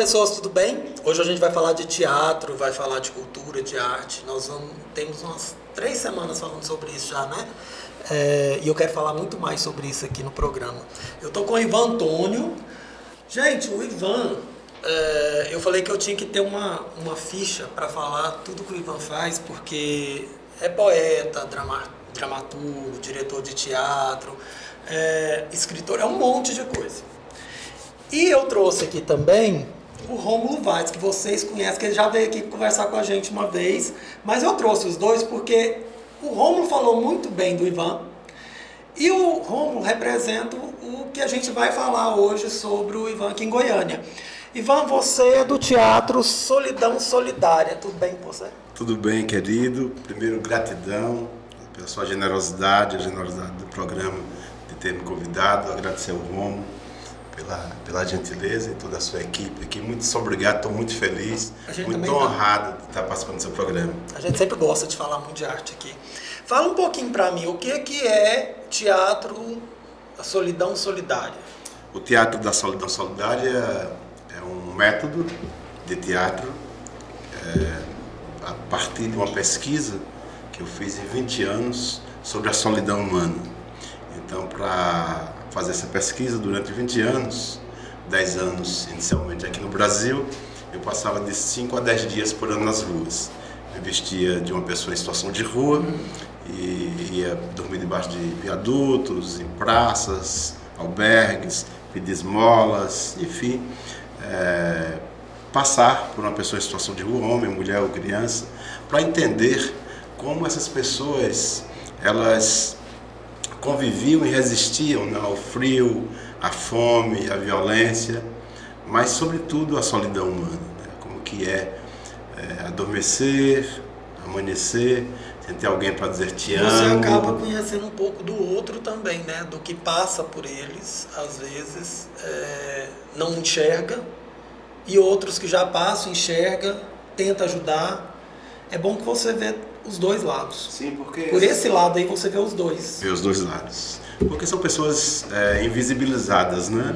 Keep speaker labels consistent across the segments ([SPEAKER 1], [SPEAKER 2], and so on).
[SPEAKER 1] pessoas, tudo bem? Hoje a gente vai falar de teatro, vai falar de cultura, de arte. Temos umas 3 semanas falando sobre isso já, né? E eu quero falar muito mais sobre isso aqui no programa. Eu tô com o Ivan Antônio. Gente, o Ivan, eu falei que eu tinha que ter uma ficha para falar tudo que o Ivan faz, porque é poeta, dramaturgo, diretor de teatro, escritor, é um monte de coisa. E eu trouxe aqui também o Rômulo Vaz, que vocês conhecem, que ele já veio aqui conversar com a gente uma vez, mas eu trouxe os dois porque o Rômulo falou muito bem do Ivan e o Rômulo representa o que a gente vai falar hoje sobre o Ivan aqui em Goiânia. Ivan, você é do Teatro Solidão Solidária, tudo bem com você?
[SPEAKER 2] Tudo bem, querido. Primeiro, gratidão pela sua generosidade, a generosidade do programa de ter me convidado, agradecer ao Rômulo pela gentileza e toda a sua equipe aqui. Muito obrigado, estou muito feliz, muito honrado de estar participando do seu programa.
[SPEAKER 1] A gente sempre gosta de falar muito de arte aqui. Fala um pouquinho para mim, o que é Teatro Solidão Solidária?
[SPEAKER 2] O Teatro da Solidão Solidária é um método de teatro a partir de uma pesquisa que eu fiz em 20 anos sobre a solidão humana. Então, para fazer essa pesquisa durante 20 anos, 10 anos inicialmente aqui no Brasil, eu passava de 5 a 10 dias por ano nas ruas. Eu vestia de uma pessoa em situação de rua e ia dormir debaixo de viadutos, em praças, albergues, pedir esmolas, enfim, passar por uma pessoa em situação de rua, homem, mulher ou criança, para entender como essas pessoas, elas conviviam e resistiam, né, ao frio, à fome, à violência, mas sobretudo à solidão humana, né, como que adormecer, amanhecer, sem ter alguém para dizer te amo.
[SPEAKER 1] Você acaba conhecendo um pouco do outro também, né, do que passa por eles, às vezes não enxerga, e outros que já passam, enxerga, tenta ajudar. É bom que você vê os dois lados.
[SPEAKER 2] Sim, porque
[SPEAKER 1] por esse lado aí você vê os dois.
[SPEAKER 2] Vê os dois lados. Porque são pessoas invisibilizadas, né?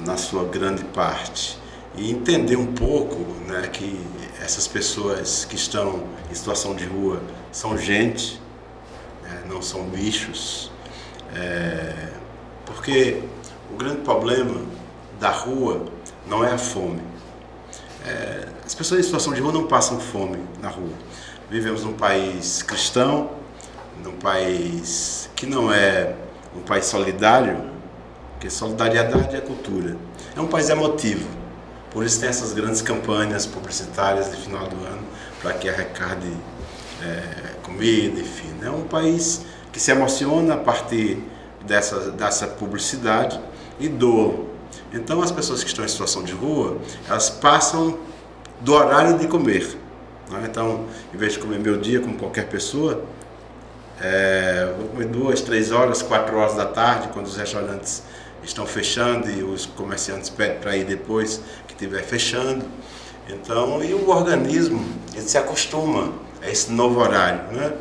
[SPEAKER 2] Na sua grande parte. E entender um pouco, né, que essas pessoas que estão em situação de rua são gente, né, não são bichos. Porque o grande problema da rua não é a fome. As pessoas em situação de rua não passam fome na rua. Vivemos num país cristão, num país que não é um país solidário, porque solidariedade é cultura. É um país emotivo, por isso tem essas grandes campanhas publicitárias de final do ano, para que arrecade comida, enfim. É um país que se emociona a partir dessa publicidade e doa. Então as pessoas que estão em situação de rua, elas passam do horário de comer. Então, em vez de comer meu dia como qualquer pessoa, vou comer 2, 3 horas, 4 horas da tarde, quando os restaurantes estão fechando e os comerciantes pedem para ir depois que estiver fechando. Então, e o organismo, ele se acostuma a esse novo horário, né?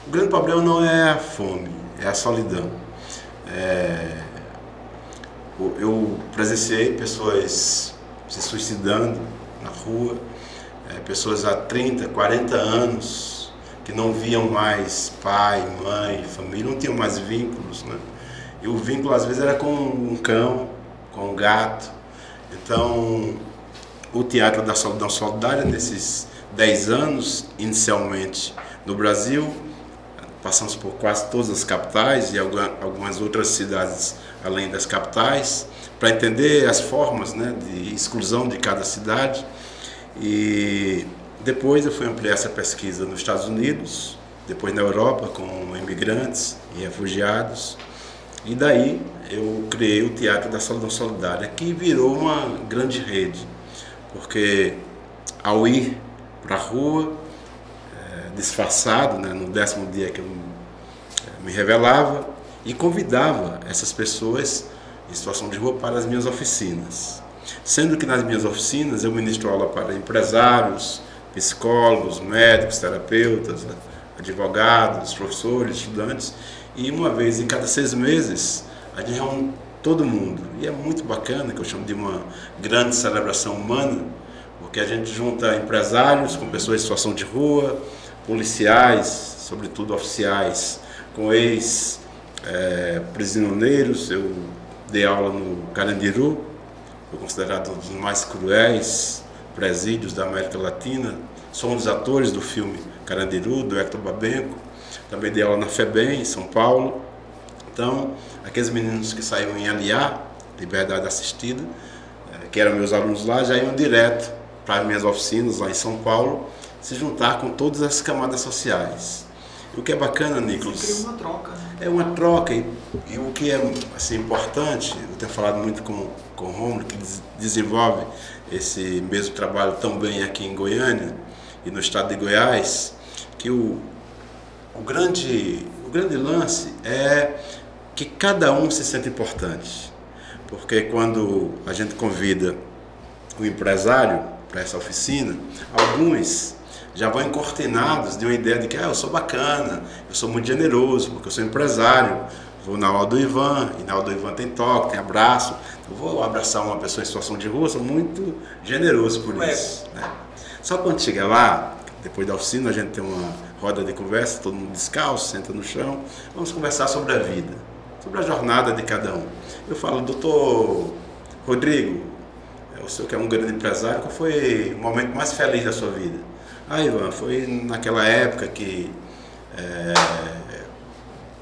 [SPEAKER 2] O grande problema não é a fome, é a solidão. Eu presenciei pessoas se suicidando na rua, pessoas há 30, 40 anos que não viam mais pai, mãe, família, não tinham mais vínculos, né? E o vínculo às vezes era com um cão, com um gato. Então, o Teatro da Solidão Solidária, nesses 10 anos, inicialmente no Brasil, passamos por quase todas as capitais e algumas outras cidades além das capitais, para entender as formas, né, de exclusão de cada cidade. E depois eu fui ampliar essa pesquisa nos Estados Unidos, depois na Europa com imigrantes e refugiados. E daí eu criei o Teatro da Solidão Solidária, que virou uma grande rede, porque ao ir para a rua, disfarçado, né, no 10º dia que eu me revelava e convidava essas pessoas em situação de rua para as minhas oficinas. Sendo que nas minhas oficinas eu ministro aula para empresários, psicólogos, médicos, terapeutas, advogados, professores, estudantes, e uma vez em cada 6 meses a gente todo mundo. E é muito bacana, que eu chamo de uma grande celebração humana, porque a gente junta empresários com pessoas em situação de rua, policiais, sobretudo oficiais, com ex-prisioneiros. Eu dei aula no Carandiru, foi considerado um dos mais cruéis presídios da América Latina. Sou um dos atores do filme Carandiru, do Hector Babenco. Também dei aula na FEBEM, em São Paulo. Então, aqueles meninos que saíam em LA, Liberdade Assistida, que eram meus alunos lá, já iam direto para as minhas oficinas lá em São Paulo, se juntar com todas as camadas sociais. E o que é bacana, Nicolas...
[SPEAKER 1] Você cria uma troca.
[SPEAKER 2] É uma troca, e o que é assim, importante, eu tenho falado muito com o Rômulo, que desenvolve esse mesmo trabalho tão bem aqui em Goiânia e no estado de Goiás, que o grande lance é que cada um se sente importante. Porque quando a gente convida o empresário para essa oficina, alguns já vão encortinados de uma ideia de que eu sou bacana, eu sou muito generoso, porque eu sou empresário, vou na aula do Ivan, e na aula do Ivan tem toque, tem abraço, eu vou abraçar uma pessoa em situação de rua, sou muito generoso por isso. Né? Só quando chega lá, depois da oficina, a gente tem uma roda de conversa, todo mundo descalço, senta no chão, vamos conversar sobre a vida, sobre a jornada de cada um. Eu falo, doutor Rodrigo, o senhor que é um grande empresário, qual foi o momento mais feliz da sua vida? Ivan, foi naquela época que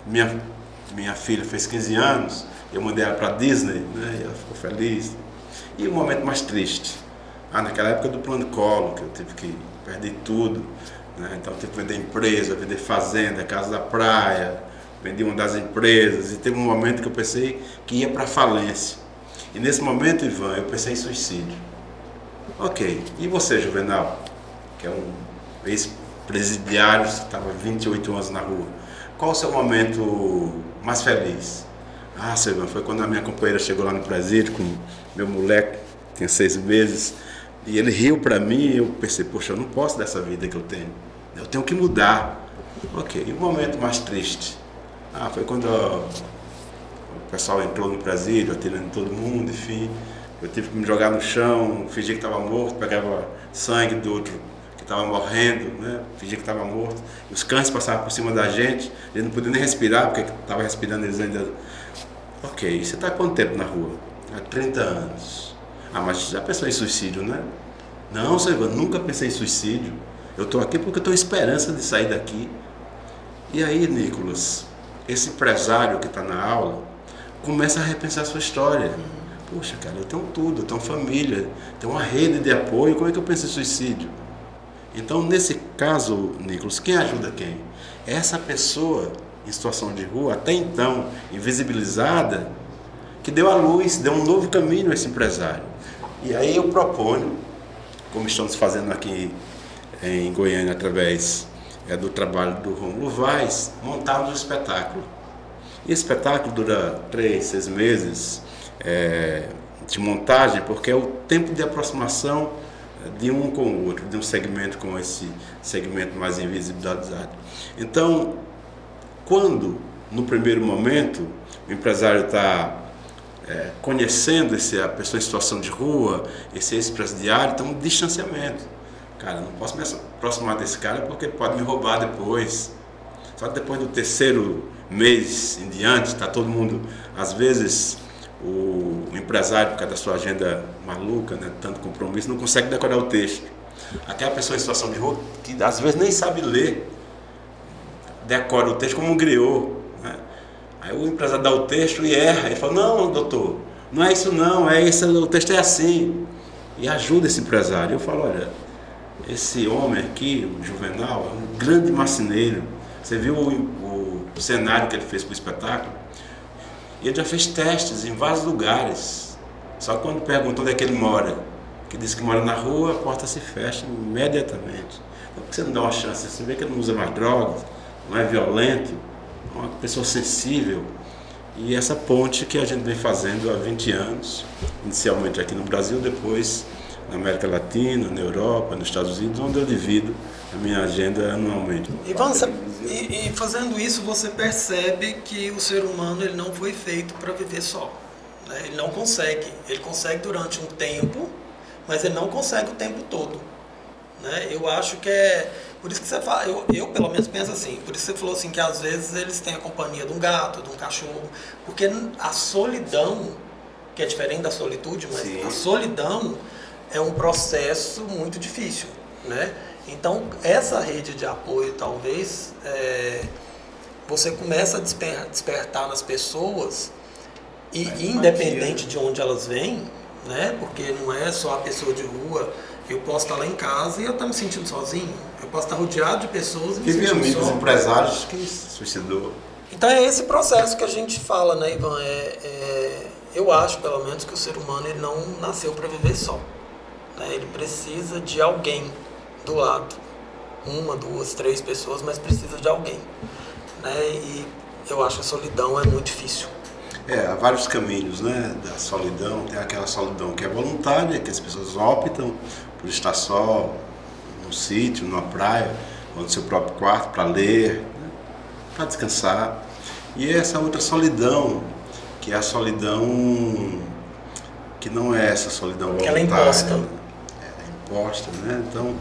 [SPEAKER 2] minha filha fez 15 anos, eu mandei ela para Disney, né, e ela ficou feliz. E o momento mais triste? Naquela época do plano Collor, que eu tive que perder tudo, né, então eu tive que vender empresa, vender fazenda, casa da praia, vendi uma das empresas, e teve um momento que eu pensei que ia para falência. E nesse momento, Ivan, eu pensei em suicídio. Ok, e você, Juvenal? Que é um ex-presidiário, que estava 28 anos na rua. Qual o seu momento mais feliz? Silvano, foi quando a minha companheira chegou lá no presídio com meu moleque, tinha 6 meses, e ele riu para mim e eu pensei, poxa, eu não posso dessa vida que eu tenho que mudar. Ok, e o momento mais triste? Foi quando o pessoal entrou no presídio, atirando em todo mundo, enfim, eu tive que me jogar no chão, fingir que estava morto, pegava sangue do outro que estava morrendo, né? Fingia que estava morto. E os cães passavam por cima da gente, eles não podiam nem respirar, porque estava respirando eles ainda. Ok, você está há quanto tempo na rua? Há 30 anos. Mas já pensou em suicídio, né? Não, Silvio, nunca pensei em suicídio. Eu estou aqui porque eu estou em esperança de sair daqui. E aí, Nicolas, esse empresário que está na aula começa a repensar a sua história. Poxa, cara, eu tenho tudo, eu tenho família, tenho uma rede de apoio, como é que eu penso em suicídio? Então, nesse caso, Nicolas, quem ajuda quem? Essa pessoa em situação de rua, até então invisibilizada, que deu à luz, deu um novo caminho a esse empresário. E aí eu proponho, como estamos fazendo aqui em Goiânia, através do trabalho do Rômulo Vaz, montarmos um espetáculo. E esse espetáculo dura 3, 6 meses de montagem, porque é o tempo de aproximação de um com o outro, de um segmento com esse segmento mais invisibilizado. Então, quando, no primeiro momento, o empresário está conhecendo a pessoa em situação de rua, esse ex-presidiário, então um distanciamento. Cara, não posso me aproximar desse cara porque ele pode me roubar depois. Só que depois do 3º mês em diante, está todo mundo, às vezes, o empresário, por causa da sua agenda maluca, né, tanto compromisso, não consegue decorar o texto. Até a pessoa em situação de rua, que às vezes nem sabe ler, decora o texto como um griot, né? Aí o empresário dá o texto e erra. Ele fala, não, doutor, não é isso não, o texto é assim. E ajuda esse empresário. Eu falo, olha, esse homem aqui, o Juvenal, é um grande marceneiro. Você viu o cenário que ele fez para o espetáculo? E ele já fez testes em vários lugares. Só que quando perguntou onde é que ele mora, que disse que mora na rua, a porta se fecha imediatamente. Então, por que você não dá uma chance? Você vê que ele não usa mais drogas, não é violento, é uma pessoa sensível. E essa ponte que a gente vem fazendo há 20 anos, inicialmente aqui no Brasil, depois na América Latina, na Europa, nos Estados Unidos, onde eu divido a minha agenda anualmente.
[SPEAKER 1] E fazendo isso, você percebe que o ser humano ele não foi feito para viver só. né? Ele não consegue. Ele consegue durante um tempo, mas ele não consegue o tempo todo, né? Eu acho que é... Por isso que você fala... Eu pelo menos penso assim. Por isso que você falou assim que às vezes eles têm a companhia de um gato, de um cachorro. Porque a solidão, que é diferente da solitude, mas
[SPEAKER 2] Sim.
[SPEAKER 1] a solidão é um processo muito difícil, né? Então, essa rede de apoio, talvez, você começa a despertar nas pessoas, e independente de onde elas vêm, né? Porque não é só a pessoa de rua. Eu posso estar lá em casa e eu estar me sentindo sozinho. Eu posso estar rodeado de pessoas e me sentindo
[SPEAKER 2] amigos
[SPEAKER 1] só.
[SPEAKER 2] empresários que se suicidou.
[SPEAKER 1] Então é esse processo que a gente fala, né, Ivan? Eu acho, pelo menos, que o ser humano ele não nasceu para viver só, né? Ele precisa de alguém do lado. 1, 2, 3 pessoas, mas precisa de alguém, né? E eu acho que a solidão é muito difícil.
[SPEAKER 2] Há vários caminhos, né, da solidão. Tem aquela solidão que é voluntária, que as pessoas optam por estar só num sítio, numa praia, ou no seu próprio quarto, para ler, né, para descansar. E essa outra solidão, que é a solidão que não é essa solidão voluntária.
[SPEAKER 1] Ela é imposta.
[SPEAKER 2] É imposta, né? Então,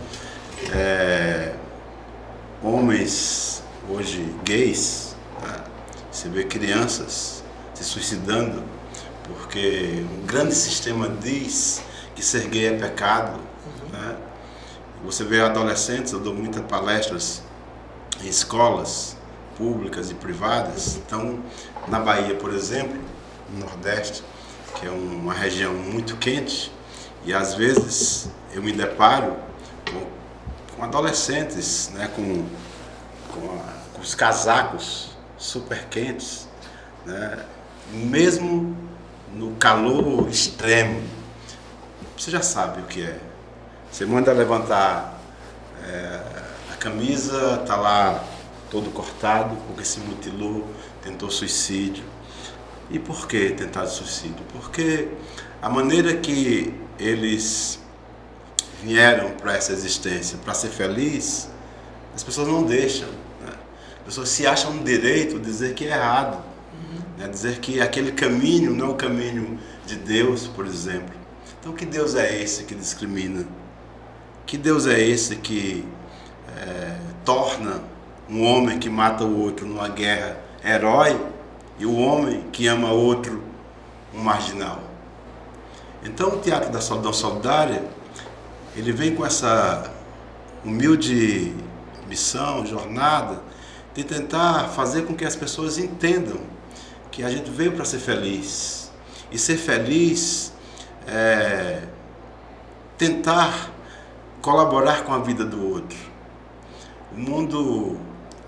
[SPEAKER 2] homens hoje gays, né, você vê crianças se suicidando porque um grande sistema diz que ser gay é pecado, né? Você vê adolescentes, eu dou muitas palestras em escolas públicas e privadas. Então, na Bahia, por exemplo, no Nordeste, que é uma região muito quente, e às vezes eu me deparo com adolescentes, né, com os casacos super quentes, né, mesmo no calor extremo. Você já sabe o que é. Você manda levantar a camisa, está lá todo cortado, porque se mutilou, tentou suicídio. E por que tentar suicídio? Porque a maneira que eles vieram para essa existência, para ser feliz, as pessoas não deixam, né? As pessoas se acham no direito de dizer que é errado, né? Dizer que aquele caminho não é o caminho de Deus, por exemplo. Então, que Deus é esse que discrimina? Que Deus é esse que torna um homem que mata o outro numa guerra herói e o homem que ama outro um marginal? Então, o Teatro da Solidão Solidária, ele vem com essa humilde missão, jornada, de tentar fazer com que as pessoas entendam que a gente veio para ser feliz. E ser feliz é tentar colaborar com a vida do outro. O mundo,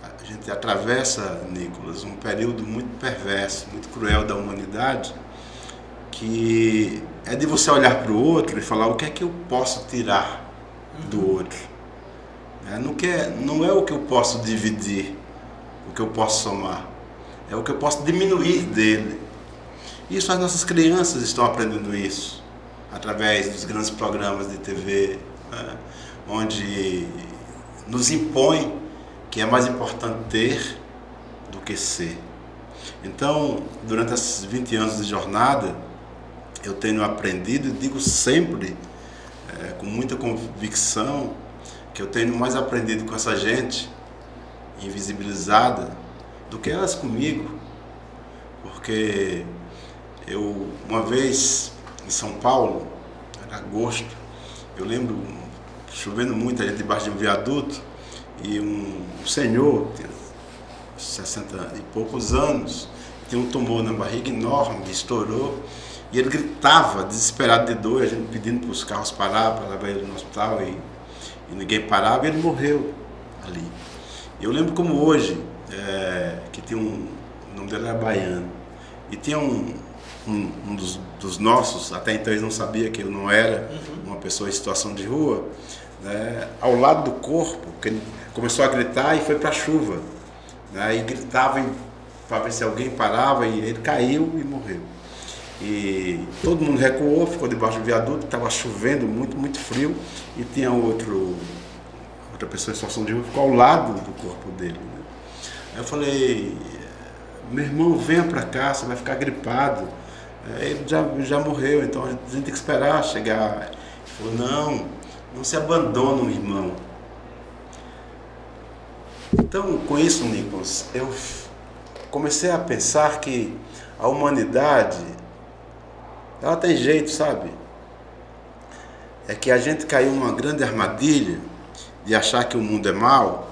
[SPEAKER 2] a gente atravessa, Nicolas, um período muito perverso, muito cruel da humanidade, que é de você olhar para o outro e falar: o que é que eu posso tirar do outro? Não é o que eu posso dividir, o que eu posso somar, é o que eu posso diminuir dele. Isso as nossas crianças estão aprendendo isso, através dos grandes programas de TV, né, onde nos impõe que é mais importante ter do que ser. Então, durante esses 20 anos de jornada, eu tenho aprendido, e digo sempre, com muita convicção, que eu tenho mais aprendido com essa gente invisibilizada do que elas comigo. Porque eu, uma vez em São Paulo, era agosto, eu lembro, chovendo muito, a gente debaixo de um viaduto, e um senhor, tinha 60 e poucos anos, tinha um tumor na barriga enorme, estourou, e ele gritava, desesperado de dor, a gente pedindo para os carros parar, para levar ele no hospital, e ninguém parava, e ele morreu ali. Eu lembro como hoje, que tinha o nome dele era Baiano, e tinha um dos nossos, até então eles não sabiam que eu não era uma pessoa em situação de rua, né, ao lado do corpo, que ele começou a gritar e foi para a chuva, né, e gritava para ver se alguém parava, e ele caiu e morreu. E todo mundo recuou, ficou debaixo do viaduto, estava chovendo muito, muito frio, e tinha outra pessoa em situação de rua, ficou ao lado do corpo dele, né? Aí eu falei: meu irmão, venha para cá, você vai ficar gripado, Ele já morreu, então a gente tem que esperar chegar. Ele falou, não se abandona um irmão. Então, com isso, Nicolas, eu comecei a pensar que a humanidade, ela tem jeito, sabe? É que a gente caiu numa grande armadilha de achar que o mundo é mau,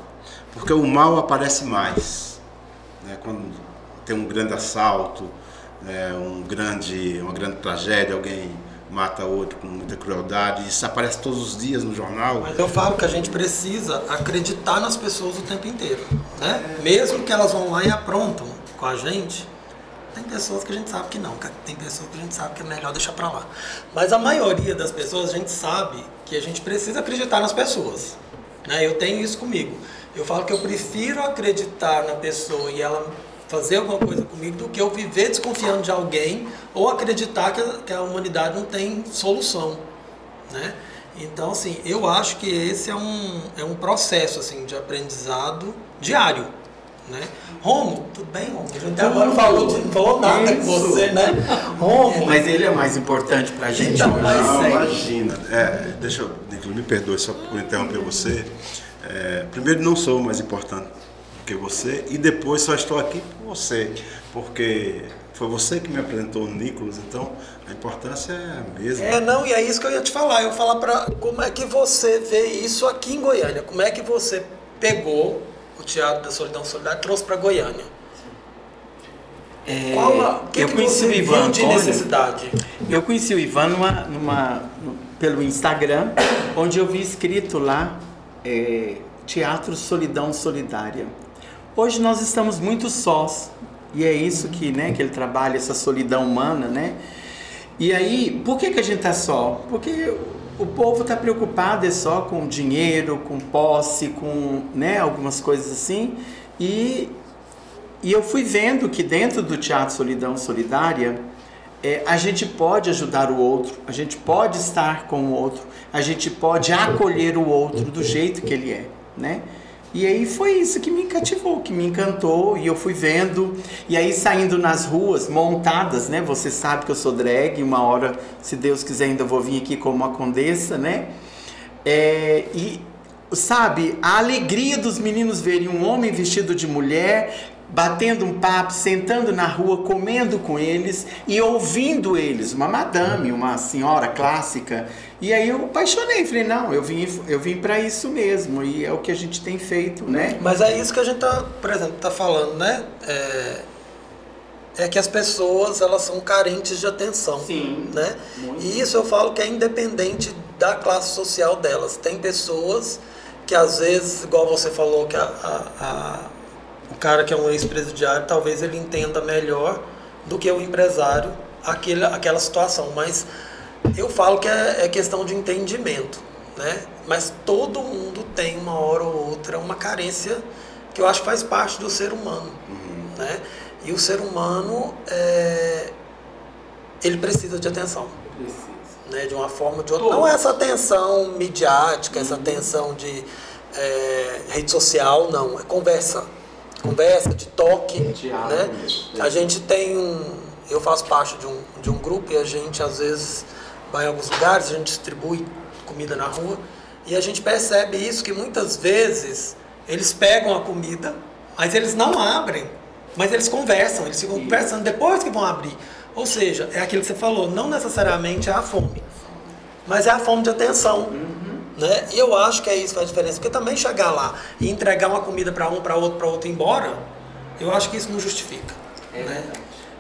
[SPEAKER 2] porque o mal aparece mais, né? Quando tem um grande assalto, uma grande tragédia, alguém mata outro com muita crueldade, isso aparece todos os dias no jornal.
[SPEAKER 1] Mas eu falo que a gente precisa acreditar nas pessoas o tempo inteiro, né? Mesmo que elas vão lá e aprontam com a gente, tem pessoas que a gente sabe que não, tem pessoas que a gente sabe que é melhor deixar pra lá. Mas a maioria das pessoas, a gente sabe que a gente precisa acreditar nas pessoas, né? Eu tenho isso comigo. Eu falo que eu prefiro acreditar na pessoa e ela fazer alguma coisa comigo do que eu viver desconfiando de alguém ou acreditar que a humanidade não tem solução, né? Então, assim, eu acho que esse é um processo assim, de aprendizado diário, né? Romo, tudo bem, Romo? A gente agora não falou nada com você, né? Romo.
[SPEAKER 3] Mas ele é mais importante pra gente.
[SPEAKER 1] Então,
[SPEAKER 2] não, imagina. Deixa eu, Nicolas, me perdoe só por interromper você. Primeiro, não sou mais importante que você, e depois só estou aqui por você, porque foi você que me apresentou o Nicolas, então a importância é a mesma.
[SPEAKER 1] E é isso que eu ia te falar. Eu ia falar como é que você vê isso aqui em Goiânia, como é que você pegou o Teatro da Solidão Solidária e trouxe para Goiânia.
[SPEAKER 3] Eu conheci o Ivan
[SPEAKER 1] de necessidade.
[SPEAKER 3] Eu conheci o Ivan pelo Instagram, onde eu vi escrito lá Teatro Solidão Solidária. Hoje nós estamos muito sós, e é isso que ele trabalha, essa solidão humana, né? E aí, por que a gente está só? Porque o povo está preocupado só com dinheiro, com posse, com algumas coisas assim, e eu fui vendo que dentro do Teatro Solidão Solidária, a gente pode ajudar o outro, a gente pode estar com o outro, a gente pode acolher o outro do jeito que ele é, né? E aí foi isso que me cativou, que me encantou, e eu fui vendo, e aí saindo nas ruas, montadas, né? Você sabe que eu sou drag, uma hora, se Deus quiser, ainda vou vir aqui como uma condessa, né? E, sabe, a alegria dos meninos verem um homem vestido de mulher, batendo um papo, sentando na rua, comendo com eles e ouvindo eles, uma madame, uma senhora clássica. E aí eu apaixonei, falei, não, eu vim para isso mesmo, e é o que a gente tem feito, né?
[SPEAKER 1] Mas é isso que a gente por exemplo, tá falando, né? É que as pessoas, elas são carentes de atenção.
[SPEAKER 3] Sim,
[SPEAKER 1] né?
[SPEAKER 3] Muito.
[SPEAKER 1] E isso eu falo que é independente da classe social delas. Tem pessoas que às vezes, igual você falou, que o cara que é um ex-presidiário, talvez ele entenda melhor do que o empresário aquela situação, mas eu falo que é questão de entendimento, né? Mas todo mundo tem uma hora ou outra uma carência que eu acho que faz parte do ser humano, né? E o ser humano, ele precisa de atenção, né? De uma forma ou de outra. Não é essa atenção midiática, essa atenção de rede social, não, é conversa, de toque, né? A gente tem eu faço parte de um grupo e a gente às vezes vai em alguns lugares, a gente distribui comida na rua e a gente percebe isso, que muitas vezes eles pegam a comida, mas eles não abrem, mas eles conversam, eles ficam conversando depois que vão abrir. Ou seja, é aquilo que você falou, não necessariamente é a fome, mas é a fome de atenção. Né? E eu acho que é isso que faz a diferença, porque também chegar lá e entregar uma comida para outro ir embora, eu acho que isso não justifica. Né?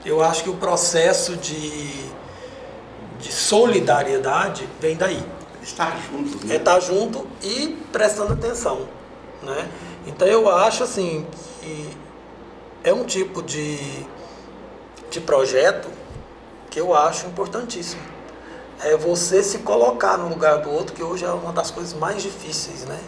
[SPEAKER 1] Eu acho que o processo de solidariedade vem daí.
[SPEAKER 2] Estar juntos, né?
[SPEAKER 1] Estar junto e prestando atenção. Né? Então eu acho assim que é um tipo de projeto que eu acho importantíssimo. É você se colocar no lugar do outro, que hoje é uma das coisas mais difíceis, né,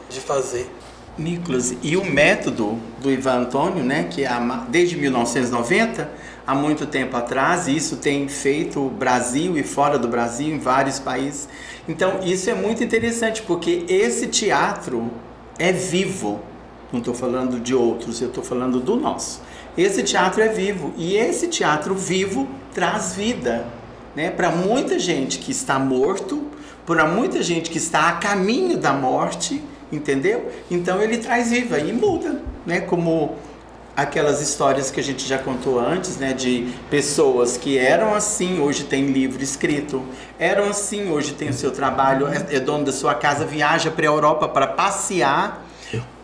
[SPEAKER 1] de fazer.
[SPEAKER 3] Nicolas, e o método do Ivan Antônio, né, que desde 1990, há muito tempo atrás, e isso tem feito o Brasil e fora do Brasil, em vários países. Então, isso é muito interessante, porque esse teatro é vivo, não estou falando de outros, eu estou falando do nosso. Esse teatro é vivo, e esse teatro vivo traz vida, né? Para muita gente que está morto, para muita gente que está a caminho da morte, entendeu? Então ele traz vida e muda, né? Como aquelas histórias que a gente já contou antes, né? De pessoas que eram assim, hoje tem livro escrito, eram assim, hoje tem o seu trabalho, é dono da sua casa, viaja para a Europa para passear,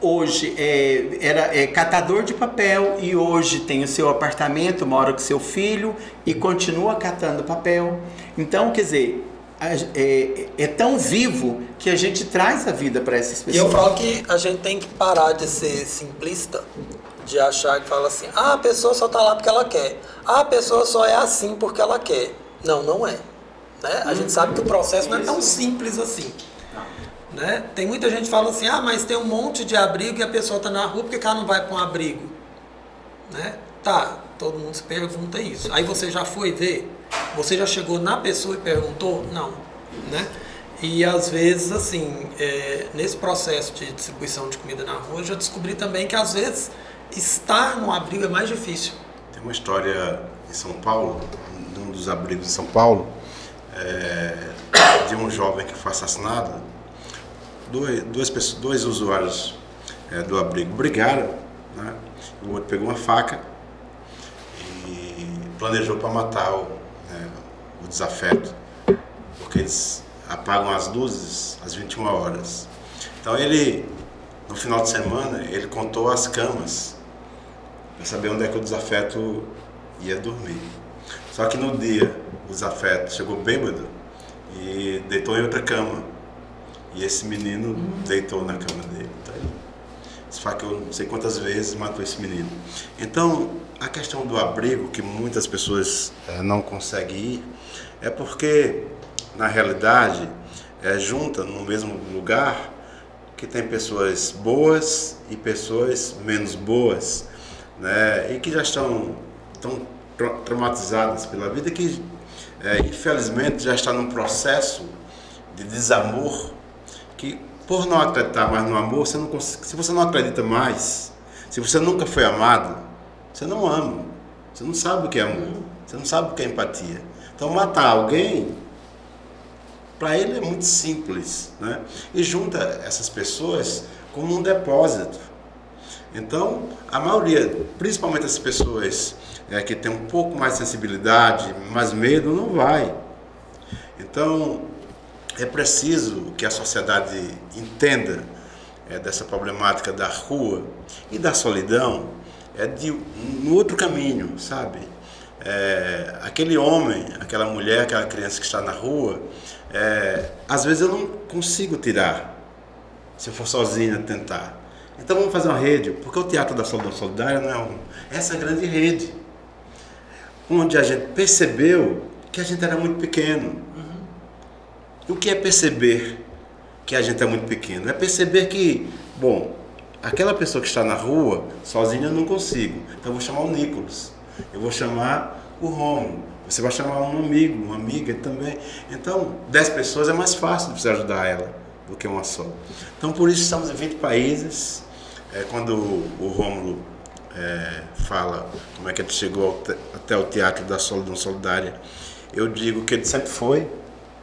[SPEAKER 3] hoje é catador de papel e hoje tem o seu apartamento, mora com seu filho e continua catando papel. Então, quer dizer, é tão vivo que a gente traz a vida para essas pessoas.
[SPEAKER 1] E eu falo que a gente tem que parar de ser simplista, de achar que fala assim, a pessoa só está lá porque ela quer, a pessoa só é assim porque ela quer. Não, não é. Né? A gente sabe que o processo não é tão simples assim. Né? Tem muita gente que fala assim, mas tem um monte de abrigo e a pessoa está na rua, por que ela não vai para um abrigo? Né? Tá, todo mundo se pergunta isso. Aí você já foi ver? Você já chegou na pessoa e perguntou? Não. Né? E às vezes, assim, nesse processo de distribuição de comida na rua, eu já descobri também que às vezes estar no abrigo é mais difícil.
[SPEAKER 2] Tem uma história em São Paulo, num dos abrigos de São Paulo, de um jovem que foi assassinado. Dois usuários do abrigo brigaram, né? O outro pegou uma faca e planejou para matar o desafeto, porque eles apagam as luzes às 21 horas. Então ele, no final de semana, ele contou as camas para saber onde é que o desafeto ia dormir. Só que no dia o desafeto chegou bêbado e deitou em outra cama. E esse menino deitou na cama dele. Então, ele esfaqueou não sei quantas vezes, matou esse menino. Então, a questão do abrigo, que muitas pessoas não conseguem ir, é porque, na realidade, junta no mesmo lugar que tem pessoas boas e pessoas menos boas, né? E que já estão tão traumatizadas pela vida, que, infelizmente, já está num processo de desamor, que por não acreditar mais no amor, se você não acredita mais, se você nunca foi amado, você não ama, você não sabe o que é amor, você não sabe o que é empatia. Então matar alguém, para ele é muito simples, né? E junta essas pessoas como um depósito. Então a maioria, principalmente as pessoas que tem um pouco mais de sensibilidade, mais medo, não vai. Então é preciso que a sociedade entenda dessa problemática da rua e da solidão no outro caminho, sabe? Aquele homem, aquela mulher, aquela criança que está na rua, às vezes eu não consigo tirar, se eu for sozinha tentar. Então vamos fazer uma rede, porque o Teatro da Solidão Solidária não é essa grande rede, onde a gente percebeu que a gente era muito pequeno. O que é perceber que a gente é muito pequeno? É perceber que, bom, aquela pessoa que está na rua, sozinha eu não consigo. Então eu vou chamar o Nicolas, eu vou chamar o Romulo, você vai chamar um amigo, uma amiga também. Então, 10 pessoas é mais fácil de você ajudar ela do que uma só. Então por isso estamos em 20 países. Quando o Romulo fala como é que ele chegou até o Teatro da Solidão Solidária, eu digo que ele sempre foi,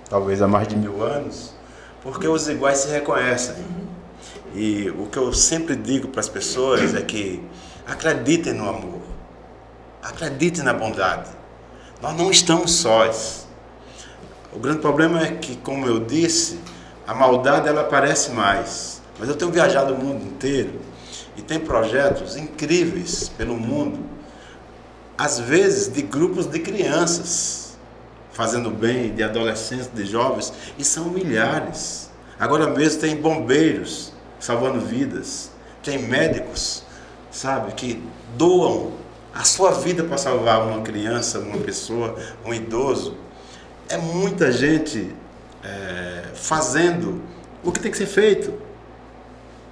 [SPEAKER 2] talvez há mais de 1000 anos, porque os iguais se reconhecem. E o que eu sempre digo para as pessoas é que acreditem no amor, acreditem na bondade. Nós não estamos sós. O grande problema é que, como eu disse, a maldade ela aparece mais. Mas eu tenho viajado o mundo inteiro e tem projetos incríveis pelo mundo, às vezes de grupos de crianças fazendo bem, de adolescentes, de jovens, e são milhares. Agora mesmo tem bombeiros salvando vidas, tem médicos, sabe, que doam a sua vida para salvar uma criança, uma pessoa, um idoso. É muita gente fazendo o que tem que ser feito,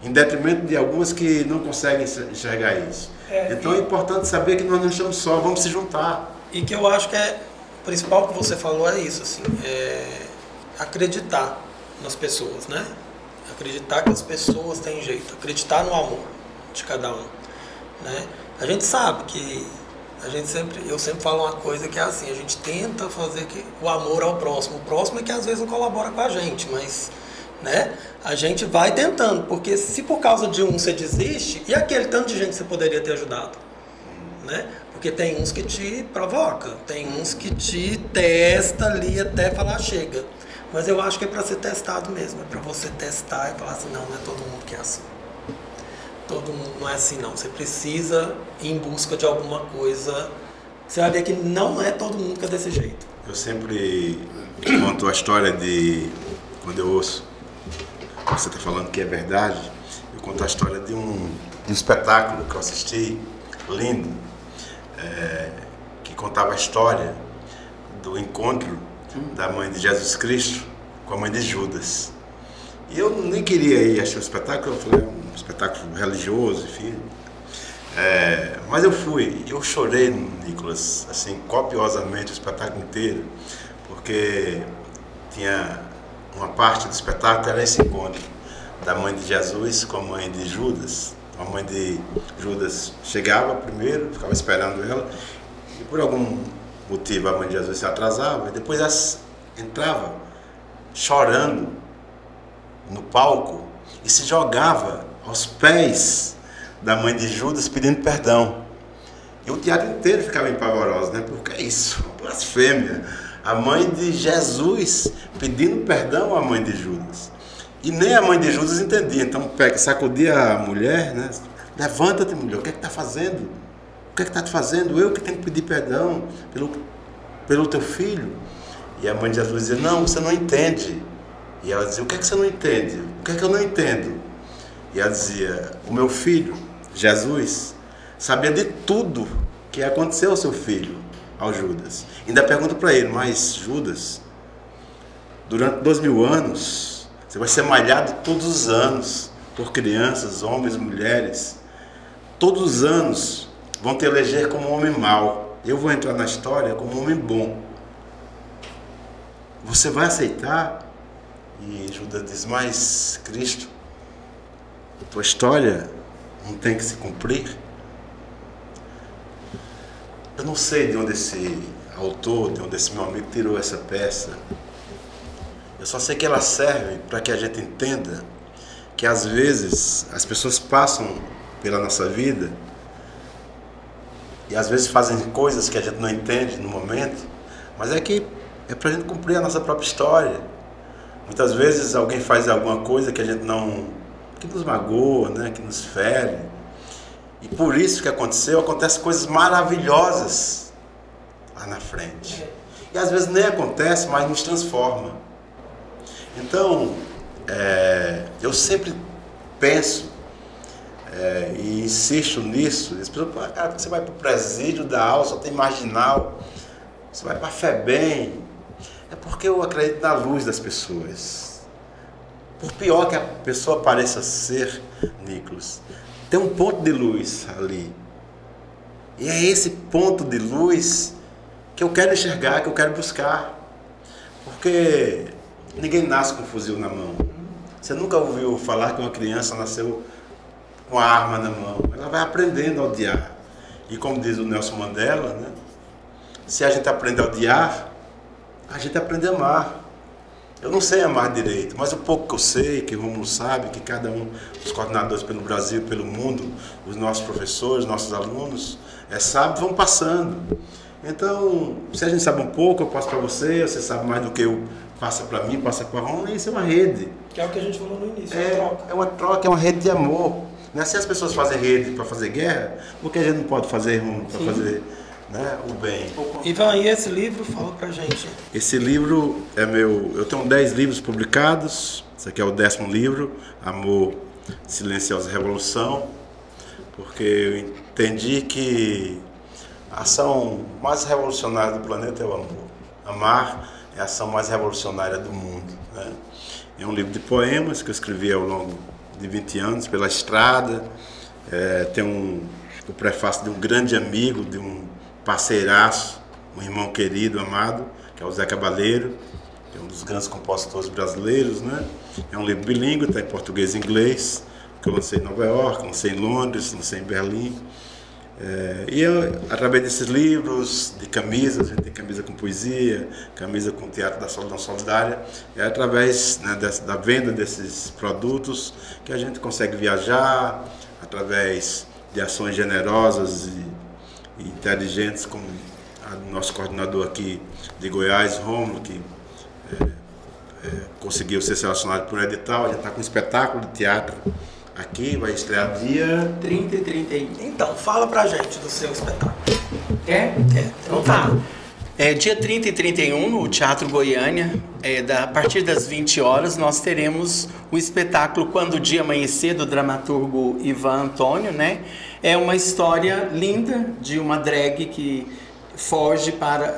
[SPEAKER 2] em detrimento de algumas que não conseguem enxergar isso. Então é importante saber que nós não estamos só, vamos se juntar.
[SPEAKER 1] E que eu acho que o principal que você falou é isso, assim, acreditar nas pessoas, né? Acreditar que as pessoas têm jeito, acreditar no amor, de cada um, né? A gente sabe que eu sempre falo uma coisa que é assim, a gente tenta fazer o amor ao próximo. O próximo é que às vezes não colabora com a gente, mas, né, a gente vai tentando, porque se por causa de um você desiste, e aquele tanto de gente que você poderia ter ajudado, né? Porque tem uns que te provoca, tem uns que te testa ali até falar chega. Mas eu acho que é para ser testado mesmo, é para você testar e falar assim, não é todo mundo que é assim. Todo mundo não é assim não, você precisa ir em busca de alguma coisa, você vai ver que não é todo mundo que é desse jeito.
[SPEAKER 2] Eu sempre conto a história de, quando eu ouço você está falando que é verdade, eu conto a história de um espetáculo que eu assisti, lindo, que contava a história do encontro da mãe de Jesus Cristo com a mãe de Judas. E eu nem queria ir assistir o espetáculo, eu falei, é um espetáculo religioso, enfim. Mas eu fui, eu chorei, Nicolas, assim, copiosamente o espetáculo inteiro, porque tinha uma parte do espetáculo, era esse encontro da mãe de Jesus com a mãe de Judas. A mãe de Judas chegava primeiro, ficava esperando ela, e por algum motivo a mãe de Jesus se atrasava, e depois ela entrava chorando no palco e se jogava aos pés da mãe de Judas pedindo perdão. E o teatro inteiro ficava empavoroso, né? Porque é isso, uma blasfêmia. A mãe de Jesus pedindo perdão à mãe de Judas. E nem a mãe de Judas entendia. Então sacudia a mulher, né? Levanta-te, mulher, o que é que está fazendo? O que é que está fazendo? Eu que tenho que pedir perdão pelo teu filho. E a mãe de Jesus dizia, não, você não entende. E ela dizia, o que é que você não entende? O que é que eu não entendo? E ela dizia, o meu filho, Jesus, sabia de tudo que aconteceu ao seu filho, ao Judas. Ainda pergunta para ele, mas Judas, durante 2000 anos, você vai ser malhado todos os anos por crianças, homens, mulheres. Todos os anos vão te eleger como um homem mau. Eu vou entrar na história como um homem bom. Você vai aceitar? E Judas diz, mas Cristo, tua história não tem que se cumprir? Eu não sei de onde esse autor, de onde esse meu amigo tirou essa peça. Eu só sei que ela serve para que a gente entenda que às vezes as pessoas passam pela nossa vida e às vezes fazem coisas que a gente não entende no momento, mas é para a gente cumprir a nossa própria história. Muitas vezes alguém faz alguma coisa que a gente que nos magoa, né, que nos fere. E por isso que acontecem coisas maravilhosas lá na frente. E às vezes nem acontece, mas nos transforma. Então, eu sempre penso e insisto nisso. As pessoas falam, cara, você vai para o presídio da aula, só tem marginal. Você vai para a FEBEM. É porque eu acredito na luz das pessoas. Por pior que a pessoa pareça ser, Nicolas, tem um ponto de luz ali. E é esse ponto de luz que eu quero enxergar, que eu quero buscar. Porque ninguém nasce com um fuzil na mão. Você nunca ouviu falar que uma criança nasceu com a arma na mão. Ela vai aprendendo a odiar. E como diz o Nelson Mandela, né? Se a gente aprende a odiar, a gente aprende a amar. Eu não sei amar direito, mas o pouco que eu sei, que o Rômulo sabe, que cada um dos coordenadores pelo Brasil, pelo mundo, os nossos professores, nossos alunos, sabe, vão passando. Então, se a gente sabe um pouco, eu passo para você sabe mais do que eu, passa para mim, passa para a Rômulo, isso é uma rede.
[SPEAKER 1] Que é o que a gente falou no início, é uma troca.
[SPEAKER 2] É uma troca, é uma rede de amor. Né? Se as pessoas fazem rede para fazer guerra, por que a gente não pode fazer, Rômulo, para fazer... Né, o bem.
[SPEAKER 1] Ivan, e esse livro, fala pra gente.
[SPEAKER 2] Esse livro é meu, eu tenho 10 livros publicados, esse aqui é o 10º livro, Amor, Silenciosa Revolução, porque eu entendi que a ação mais revolucionária do planeta é o amor. Amar é a ação mais revolucionária do mundo. Né? É um livro de poemas que eu escrevi ao longo de 20 anos, pela estrada, tem o prefácio de um grande amigo, de um parceiraço, um irmão querido, amado, que é o Zé Cabaleiro, que é um dos grandes compositores brasileiros, né? É um livro bilíngue, está em português e inglês, que eu lancei em Nova York, lancei em Londres, lancei em Berlim. Através desses livros, de camisas, a gente tem camisa com poesia, camisa com teatro da Solidão Solidária, é através, né, da venda desses produtos que a gente consegue viajar, através de ações generosas e inteligentes, como o nosso coordenador aqui de Goiás, Rômulo, que conseguiu ser selecionado por edital. A gente está com um espetáculo de teatro aqui, vai estrear dia
[SPEAKER 3] 30 e 31.
[SPEAKER 1] Então, fala pra gente do seu espetáculo.
[SPEAKER 3] Quer? Então tá. Dia 30 e 31, no Teatro Goiânia, a partir das 20 horas, nós teremos o espetáculo Quando o Dia Amanhecer, do dramaturgo Ivan Antônio, né? É uma história linda de uma drag que foge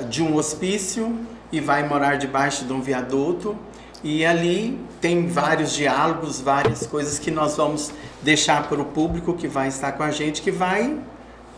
[SPEAKER 3] de um hospício e vai morar debaixo de um viaduto. E ali tem vários diálogos, várias coisas que nós vamos deixar para o público que vai estar com a gente, que vai,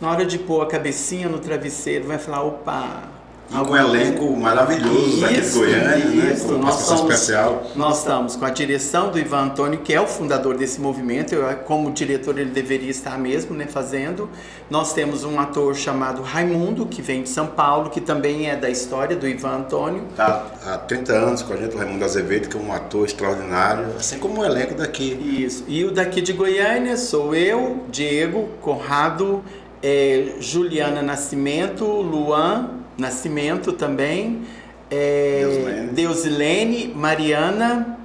[SPEAKER 3] na hora de pôr a cabecinha no travesseiro, vai falar, opa...
[SPEAKER 2] E com um elenco maravilhoso daqui de Goiânia, né? Com uma participação especial.
[SPEAKER 3] Nós estamos com a direção do Ivan Antônio, que é o fundador desse movimento. Como diretor, ele deveria estar mesmo, né, fazendo. Nós temos um ator chamado Raimundo, que vem de São Paulo, que também é da história do Ivan Antônio.
[SPEAKER 2] Está há 30 anos com a gente, o Raimundo Azevedo, que é um ator extraordinário, assim como o elenco daqui.
[SPEAKER 3] Isso. E o daqui de Goiânia sou eu, Diego, Conrado, Juliana Nascimento, Luan Nascimento também, Deusilene, Mariana.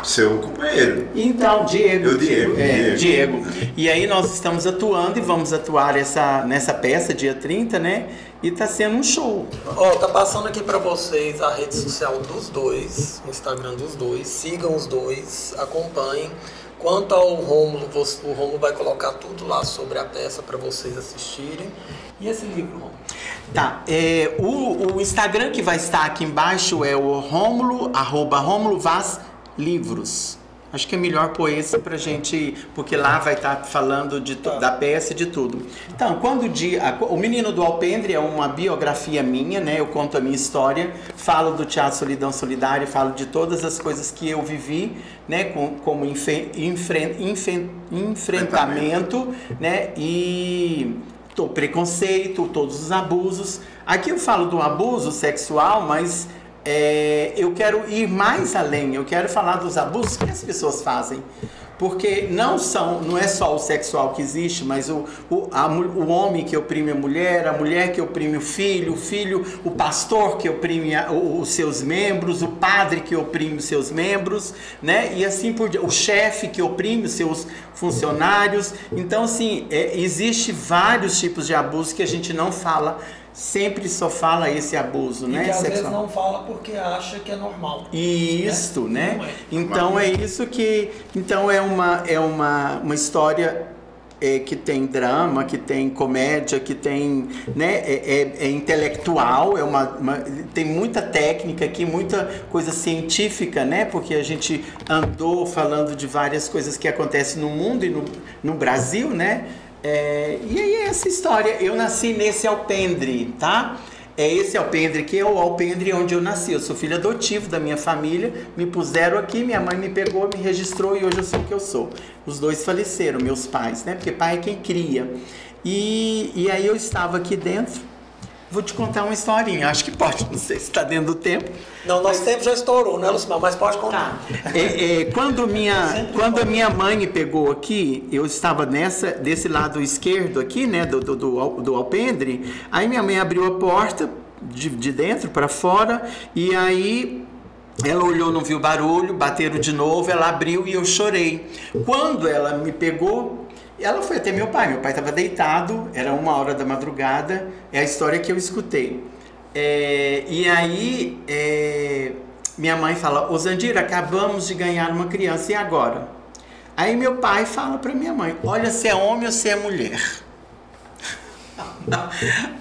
[SPEAKER 2] Seu companheiro.
[SPEAKER 3] Então, Diego.
[SPEAKER 2] Diego.
[SPEAKER 3] E aí nós estamos atuando e vamos atuar nessa peça, dia 30, né? E tá sendo um show.
[SPEAKER 1] Tá passando aqui pra vocês a rede social dos dois, o Instagram dos dois. Sigam os dois, acompanhem. Quanto ao Rômulo, o Rômulo vai colocar tudo lá sobre a peça para vocês assistirem. E esse livro, Rômulo?
[SPEAKER 3] Tá, o Instagram que vai estar aqui embaixo é o Rômulo, @Rômulo Vaz Livros. Acho que é melhor pôr esse pra gente, porque lá vai estar falando da peça e de tudo. Então, o Menino do Alpendre é uma biografia minha, né? Eu conto a minha história, falo do Teatro Solidão Solidária, falo de todas as coisas que eu vivi, né? Como enfrentamento, né? E preconceito, todos os abusos. Aqui eu falo do abuso sexual, mas eu quero ir mais além. Eu quero falar dos abusos que as pessoas fazem. Porque não é só o sexual que existe, mas o homem que oprime a mulher que oprime o filho, o pastor que oprime os seus membros, o padre que oprime os seus membros, né? E assim por diante, o chefe que oprime os seus funcionários. Então, assim, existe vários tipos de abuso que a gente não fala. Sempre só fala esse abuso, né?
[SPEAKER 1] E que às vezes não fala porque acha que é normal.
[SPEAKER 3] Isso, né? Então é isso que... Então é uma história que tem drama, que tem comédia, que tem... Né? É intelectual, tem muita técnica aqui, muita coisa científica, né? Porque a gente andou falando de várias coisas que acontecem no mundo e no Brasil, né? E aí essa história, eu nasci nesse alpendre, tá? Esse alpendre que é o alpendre onde eu nasci. Eu sou filho adotivo da minha família, me puseram aqui, minha mãe me pegou, me registrou e hoje eu sou o que eu sou. Os dois faleceram, meus pais, né? Porque pai é quem cria. E aí eu estava aqui dentro. Vou te contar uma historinha, acho que pode, não sei se está dentro do tempo.
[SPEAKER 1] Não, nosso tempo já estourou, né, Lucimar? Mas pode contar.
[SPEAKER 3] Quando a minha mãe me pegou aqui, eu estava desse lado esquerdo aqui, né, do alpendre. Aí minha mãe abriu a porta de dentro para fora e aí ela olhou, não viu barulho, bateram de novo, ela abriu e eu chorei. Quando ela me pegou, ela foi até meu pai estava deitado, era 1h da madrugada, é a história que eu escutei. E aí, minha mãe fala, ô Zandira, acabamos de ganhar uma criança, e agora? Aí meu pai fala pra minha mãe, olha, se é homem ou se é mulher.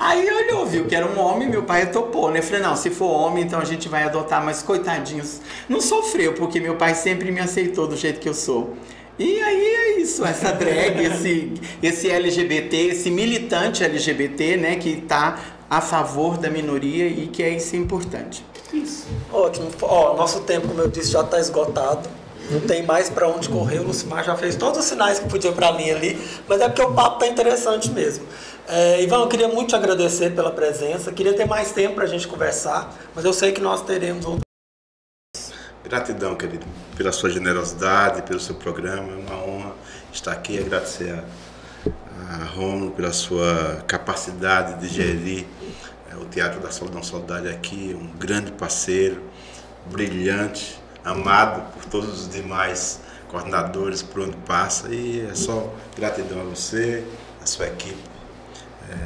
[SPEAKER 3] Aí olhou, viu que era um homem, meu pai topou, né? Falei, não, se for homem, então a gente vai adotar, mas coitadinhos, não sofreu, porque meu pai sempre me aceitou do jeito que eu sou. E aí é isso, essa drag, esse LGBT, esse militante LGBT, né, que está a favor da minoria e que isso é importante.
[SPEAKER 1] Isso. Ótimo. Nosso tempo, como eu disse, já está esgotado. Não tem mais para onde correr, o Lucimar já fez todos os sinais que podia para mim ali, mas é porque o papo tá interessante mesmo. Ivan, eu queria muito te agradecer pela presença, queria ter mais tempo para a gente conversar, mas eu sei que nós teremos outro.
[SPEAKER 2] Gratidão, querido, pela sua generosidade, pelo seu programa, é uma honra estar aqui, agradecer a Rômulo pela sua capacidade de gerir o Teatro da Solidão Solidária aqui, um grande parceiro, brilhante, amado por todos os demais coordenadores por onde passa, e é só gratidão a você, a sua equipe,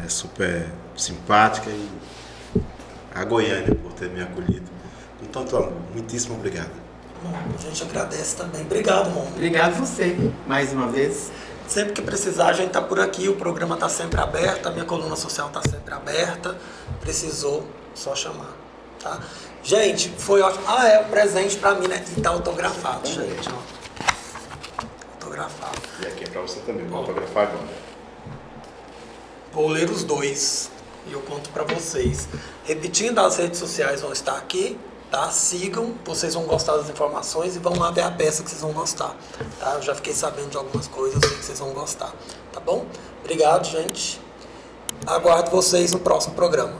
[SPEAKER 2] super simpática, e a Goiânia por ter me acolhido com tanto amor. Muitíssimo obrigado.
[SPEAKER 1] Bom, a gente agradece também. Obrigado, Rômulo.
[SPEAKER 3] Obrigado você, mais uma vez.
[SPEAKER 1] Sempre que precisar, a gente está por aqui, o programa está sempre aberto, a minha coluna social está sempre aberta. Precisou, só chamar, tá? Gente, foi ótimo. É um presente para mim, né? E tá autografado, gente, ó. Autografado.
[SPEAKER 2] E aqui é para você também, vou autografar agora.
[SPEAKER 1] Vou ler os dois e eu conto para vocês. Repetindo, as redes sociais vão estar aqui, tá? Sigam, vocês vão gostar das informações e vão lá ver a peça que vocês vão gostar, tá? Eu já fiquei sabendo de algumas coisas, eu sei que vocês vão gostar, tá bom? Obrigado, gente. Aguardo vocês no próximo programa.